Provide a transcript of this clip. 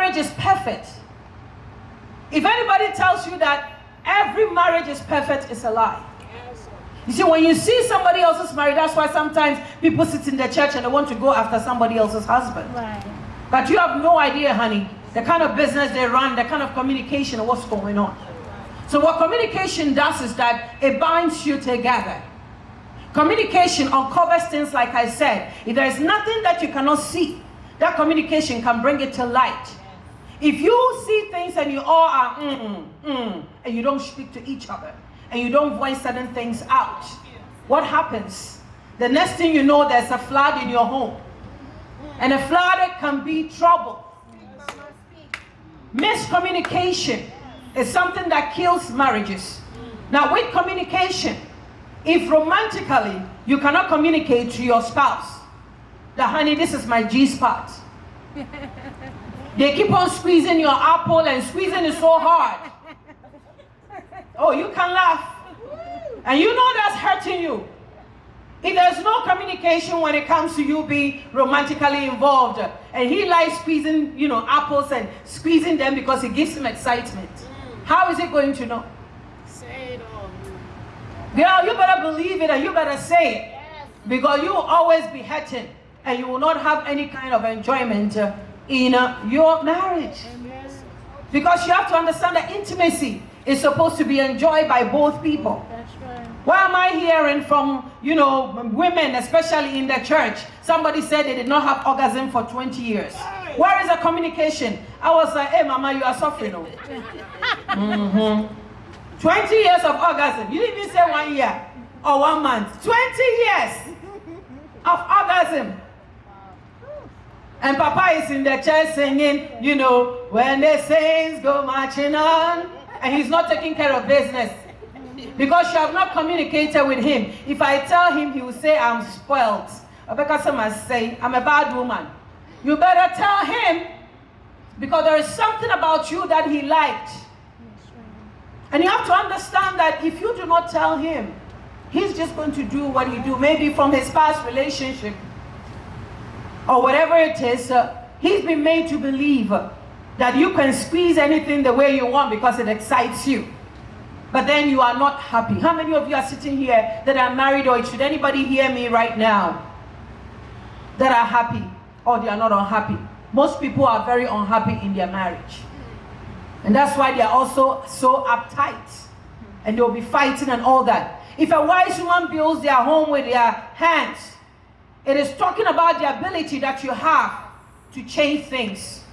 marriage is perfect. If anybody tells you that every marriage is perfect, it's a lie. You see, when you see somebody else's marriage, that's why sometimes people sit in the church and they want to go after somebody else's husband. Right. But you have no idea, honey, the kind of business they run, the kind of communication, and what's going on. So what communication does is that it binds you together. Communication uncovers things, like I said. If there is nothing that you cannot see, that communication can bring it to light. If you see things and you all are and you don't speak to each other, and you don't voice certain things out, what happens? The next thing you know, there's a flood in your home. And a flood can be trouble. Miscommunication is something that kills marriages. Now, with communication, if romantically you cannot communicate to your spouse that, honey, this is my G spot. They keep on squeezing your apple and squeezing it so hard. Oh, you can laugh. And you know that's hurting you. If there's no communication when it comes to you being romantically involved, and he likes squeezing, apples and squeezing them because it gives him excitement, how is he going to know? Say it all. Girl, you better believe it and you better say it. Yes. Because you will always be hurting and you will not have any kind of enjoyment in your marriage. Yes. Because you have to understand that intimacy is supposed to be enjoyed by both people. That's right. Why am I hearing from, women, especially in the church? Somebody said they did not have orgasm for 20 years. Where is the communication? I was like, hey, mama, you are suffering. 20 years of orgasm. You didn't even say 1 year or 1 month. 20 years of orgasm. And Papa is in the church singing, when the saints go marching on. And he's not taking care of business. Because you have not communicated with him. If I tell him, he will say, I'm spoiled. Rebecca must say, I'm a bad woman. You better tell him, because there is something about you that he liked. And you have to understand that if you do not tell him, he's just going to do what he do. Maybe from his past relationship or whatever it is, he's been made to believe that you can squeeze anything the way you want because it excites you. But then you are not happy. How many of you are sitting here that are married, or should anybody hear me right now, that are happy or they are not unhappy? Most people are very unhappy in their marriage. And that's why they are also so uptight. And they'll be fighting and all that. If a wise woman builds their home with their hands, it is talking about the ability that you have to change things.